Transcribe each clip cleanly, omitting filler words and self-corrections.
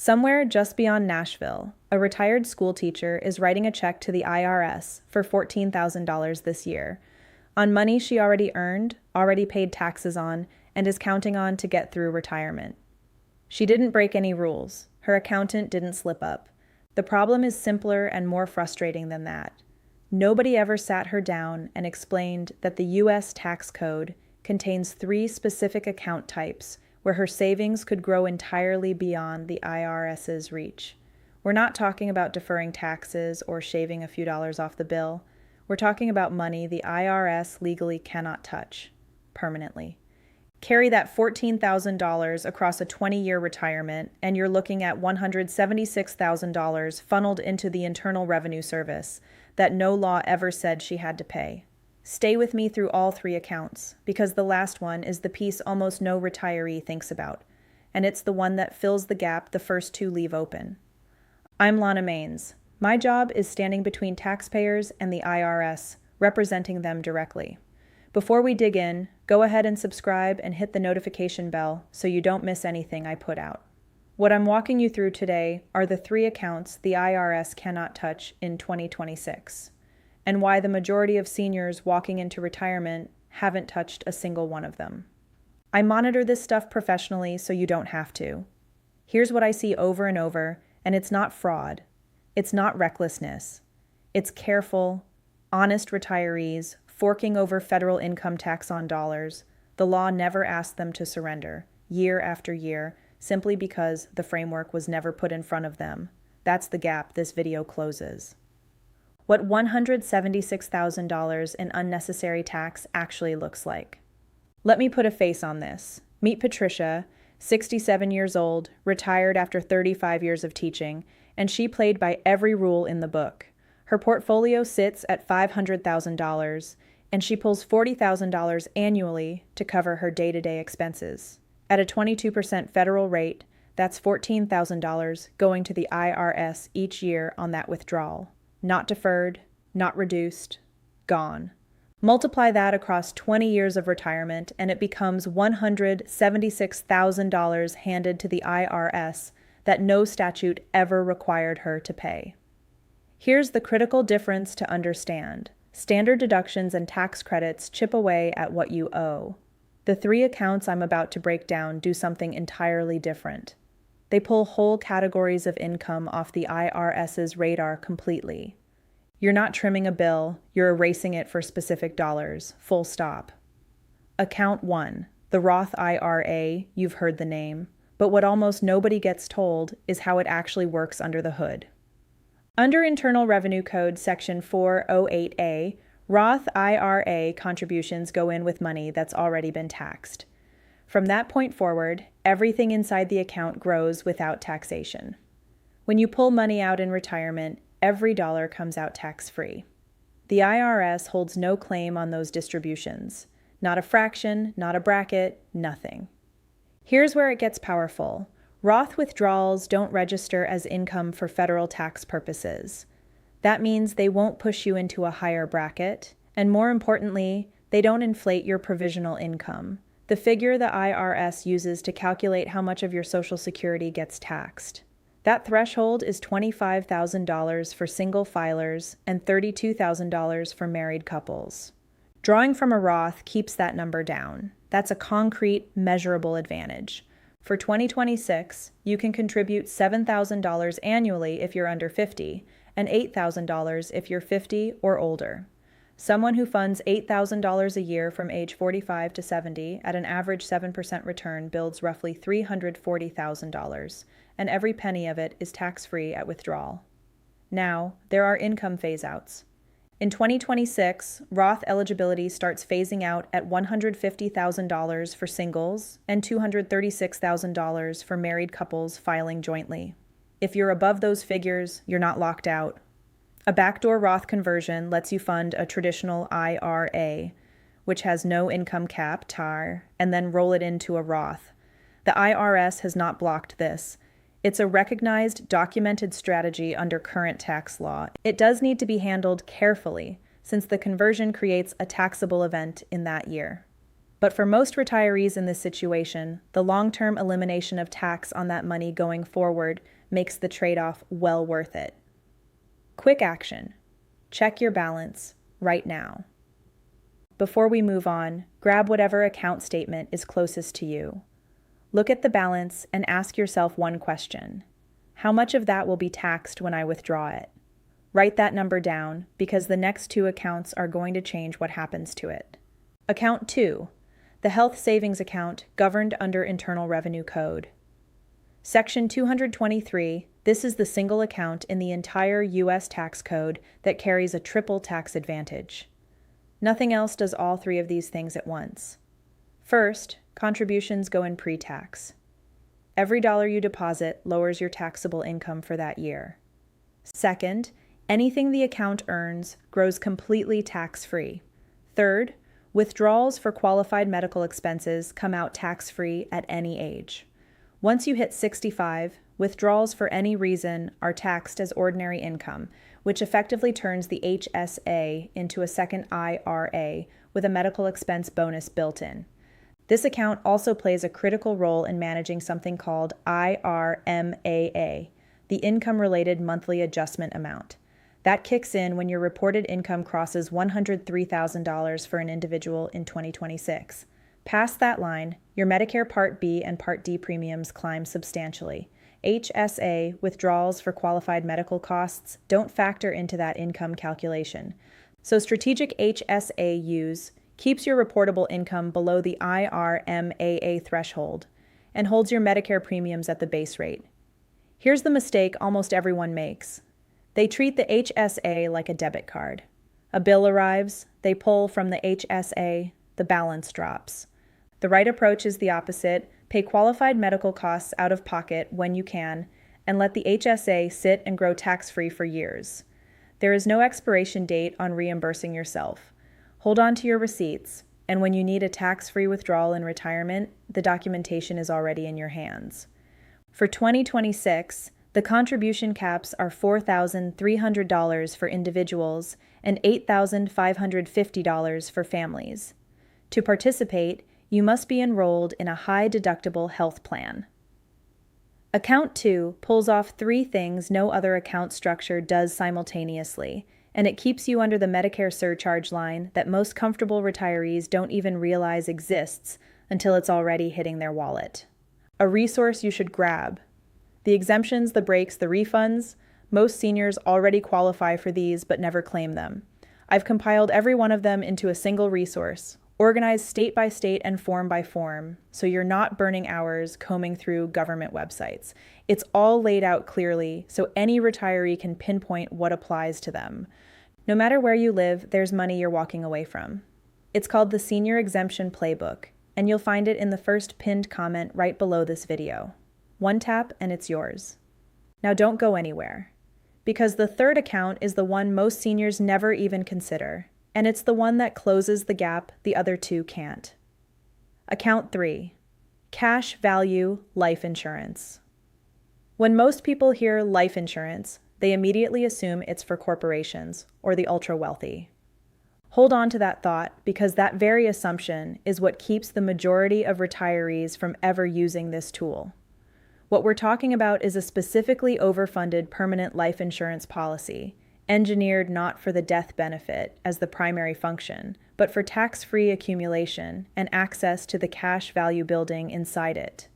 Somewhere just beyond Nashville, a retired schoolteacher is writing a check to the IRS for $14,000 this year, on money she already earned, already paid taxes on, and is counting on to get through retirement. She didn't break any rules. Her accountant didn't slip up. The problem is simpler and more frustrating than that. Nobody ever sat her down and explained that the U.S. tax code contains 3 specific account types where her savings could grow entirely beyond the IRS's reach. We're not talking about deferring taxes or shaving a few dollars off the bill. We're talking about money the IRS legally cannot touch, permanently. Carry that $14,000 across a 20-year retirement, and you're looking at $176,000 funneled into the Internal Revenue Service that no law ever said she had to pay. Stay with me through all 3 accounts, because the last one is the piece almost no retiree thinks about, and it's the one that fills the gap the first 2 leave open. I'm Lana Maines. My job is standing between taxpayers and the IRS, representing them directly. Before we dig in, go ahead and subscribe and hit the notification bell so you don't miss anything I put out. What I'm walking you through today are the 3 accounts the IRS cannot touch in 2026, and why the majority of seniors walking into retirement haven't touched a single one of them. I monitor this stuff professionally so you don't have to. Here's what I see over and over, and it's not fraud. It's not recklessness. It's careful, honest retirees forking over federal income tax on dollars the law never asked them to surrender, year after year, simply because the framework was never put in front of them. That's the gap this video closes. What $176,000 in unnecessary tax actually looks like. Let me put a face on this. Meet Patricia, 67 years old, retired after 35 years of teaching, and she played by every rule in the book. Her portfolio sits at $500,000, and she pulls $40,000 annually to cover her day-to-day expenses. At a 22% federal rate, that's $14,000 going to the IRS each year on that withdrawal. Not deferred, not reduced, gone. Multiply that across 20 years of retirement, and it becomes $176,000 handed to the IRS that no statute ever required her to pay. Here's the critical difference to understand. Standard deductions and tax credits chip away at what you owe. The 3 accounts I'm about to break down do something entirely different. They pull whole categories of income off the IRS's radar completely. You're not trimming a bill, you're erasing it for specific dollars, full stop. Account 1, the Roth IRA, you've heard the name, but what almost nobody gets told is how it actually works under the hood. Under Internal Revenue Code Section 408A, Roth IRA contributions go in with money that's already been taxed. From that point forward, everything inside the account grows without taxation. When you pull money out in retirement, every dollar comes out tax-free. The IRS holds no claim on those distributions. Not a fraction, not a bracket, nothing. Here's where it gets powerful. Roth withdrawals don't register as income for federal tax purposes. That means they won't push you into a higher bracket, and more importantly, they don't inflate your provisional income, the figure the IRS uses to calculate how much of your Social Security gets taxed. That threshold is $25,000 for single filers and $32,000 for married couples. Drawing from a Roth keeps that number down. That's a concrete, measurable advantage. For 2026, you can contribute $7,000 annually if you're under 50, and $8,000 if you're 50 or older. Someone who funds $8,000 a year from age 45 to 70 at an average 7% return builds roughly $340,000, and every penny of it is tax-free at withdrawal. Now, there are income phase-outs. In 2026, Roth eligibility starts phasing out at $150,000 for singles and $236,000 for married couples filing jointly. If you're above those figures, you're not locked out. A backdoor Roth conversion lets you fund a traditional IRA, which has no income cap, TAR, and then roll it into a Roth. The IRS has not blocked this. It's a recognized, documented strategy under current tax law. It does need to be handled carefully, since the conversion creates a taxable event in that year. But for most retirees in this situation, the long-term elimination of tax on that money going forward makes the trade-off well worth it. Quick action. Check your balance right now. Before we move on, grab whatever account statement is closest to you. Look at the balance and ask yourself one question. How much of that will be taxed when I withdraw it? Write that number down because the next two accounts are going to change what happens to it. Account 2, the health savings account governed under Internal Revenue Code. Section 223, this is the single account in the entire U.S. tax code that carries a triple tax advantage. Nothing else does all three of these things at once. First, contributions go in pre-tax. Every dollar you deposit lowers your taxable income for that year. Second, anything the account earns grows completely tax-free. Third, withdrawals for qualified medical expenses come out tax-free at any age. Once you hit 65, withdrawals for any reason are taxed as ordinary income, which effectively turns the HSA into a second IRA with a medical expense bonus built in. This account also plays a critical role in managing something called IRMAA, the income-related monthly adjustment amount. That kicks in when your reported income crosses $103,000 for an individual in 2026. Past that line, your Medicare Part B and Part D premiums climb substantially. HSA withdrawals for qualified medical costs don't factor into that income calculation. So strategic HSA use keeps your reportable income below the IRMAA threshold and holds your Medicare premiums at the base rate. Here's the mistake almost everyone makes. They treat the HSA like a debit card. A bill arrives, they pull from the HSA, the balance drops. The right approach is the opposite. Pay qualified medical costs out of pocket when you can, and let the HSA sit and grow tax-free for years. There is no expiration date on reimbursing yourself. Hold on to your receipts, and when you need a tax-free withdrawal in retirement, the documentation is already in your hands. For 2026, the contribution caps are $4,300 for individuals and $8,550 for families. To participate, you must be enrolled in a high-deductible health plan. Account 2 pulls off three things no other account structure does simultaneously, and it keeps you under the Medicare surcharge line that most comfortable retirees don't even realize exists until it's already hitting their wallet. A resource you should grab. The exemptions, the breaks, the refunds, most seniors already qualify for these but never claim them. I've compiled every one of them into a single resource, organized state by state and form by form, so you're not burning hours combing through government websites. It's all laid out clearly so any retiree can pinpoint what applies to them. No matter where you live, there's money you're walking away from. It's called the Senior Exemption Playbook, and you'll find it in the first pinned comment right below this video. One tap and it's yours. Now don't go anywhere, because the third account is the one most seniors never even consider, and it's the one that closes the gap the other two can't. Account 3, cash value life insurance. When most people hear life insurance, they immediately assume it's for corporations or the ultra-wealthy. Hold on to that thought, because that very assumption is what keeps the majority of retirees from ever using this tool. What we're talking about is a specifically overfunded permanent life insurance policy, engineered not for the death benefit as the primary function, but for tax-free accumulation and access to the cash value building inside it.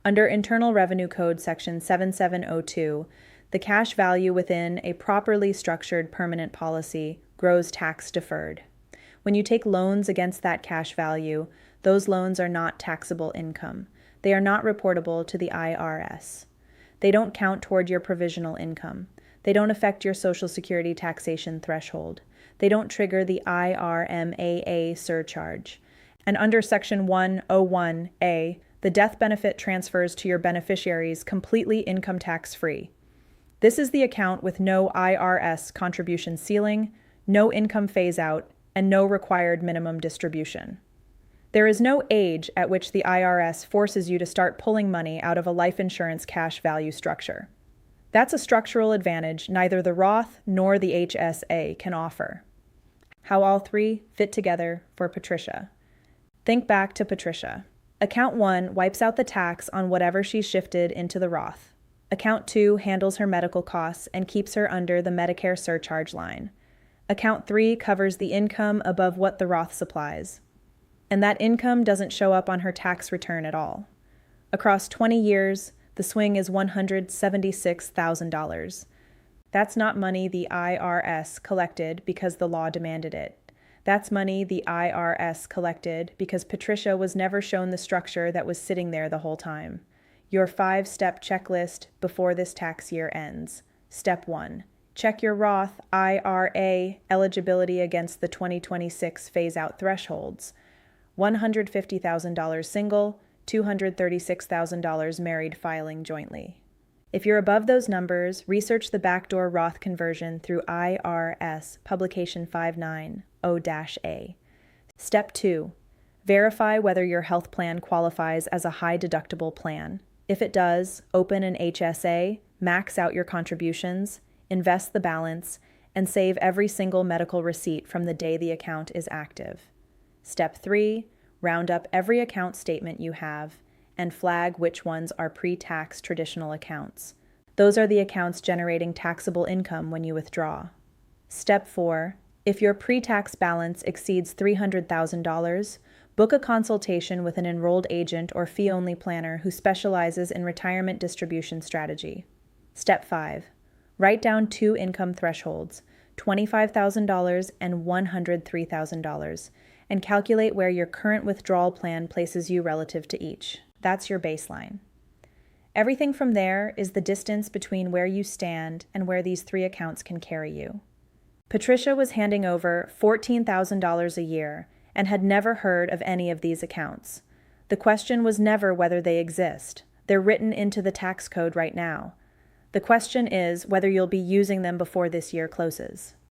Under Internal Revenue Code Section 7702, the cash value within a properly structured permanent policy grows tax-deferred. When you take loans against that cash value, those loans are not taxable income. They are not reportable to the IRS. They don't count toward your provisional income. They don't affect your Social Security taxation threshold. They don't trigger the IRMAA surcharge. And under Section 101A, the death benefit transfers to your beneficiaries completely income tax-free. This is the account with no IRS contribution ceiling, no income phase-out, and no required minimum distribution. There is no age at which the IRS forces you to start pulling money out of a life insurance cash value structure. That's a structural advantage neither the Roth nor the HSA can offer. How all three fit together for Patricia. Think back to Patricia. Account 1 wipes out the tax on whatever she's shifted into the Roth. Account 2 handles her medical costs and keeps her under the Medicare surcharge line. Account 3 covers the income above what the Roth supplies. And that income doesn't show up on her tax return at all. Across 20 years, the swing is $176,000. That's not money the IRS collected because the law demanded it. That's money the IRS collected because Patricia was never shown the structure that was sitting there the whole time. Your 5-step checklist before this tax year ends. Step 1. Check your Roth IRA eligibility against the 2026 phase-out thresholds. $150,000 single, $236,000 married filing jointly. If you're above those numbers, research the backdoor Roth conversion through IRS Publication 590-A. Step 2. Verify whether your health plan qualifies as a high-deductible plan. If it does, open an HSA, max out your contributions, invest the balance, and save every single medical receipt from the day the account is active. Step 3. Round up every account statement you have and flag which ones are pre-tax traditional accounts. Those are the accounts generating taxable income when you withdraw. Step 4. If your pre-tax balance exceeds $300,000, book a consultation with an enrolled agent or fee-only planner who specializes in retirement distribution strategy. Step 5. Write down 2 income thresholds, $25,000 and $103,000, and calculate where your current withdrawal plan places you relative to each. That's your baseline. Everything from there is the distance between where you stand and where these 3 accounts can carry you. Patricia was handing over $14,000 a year and had never heard of any of these accounts. The question was never whether they exist. They're written into the tax code right now. The question is whether you'll be using them before this year closes.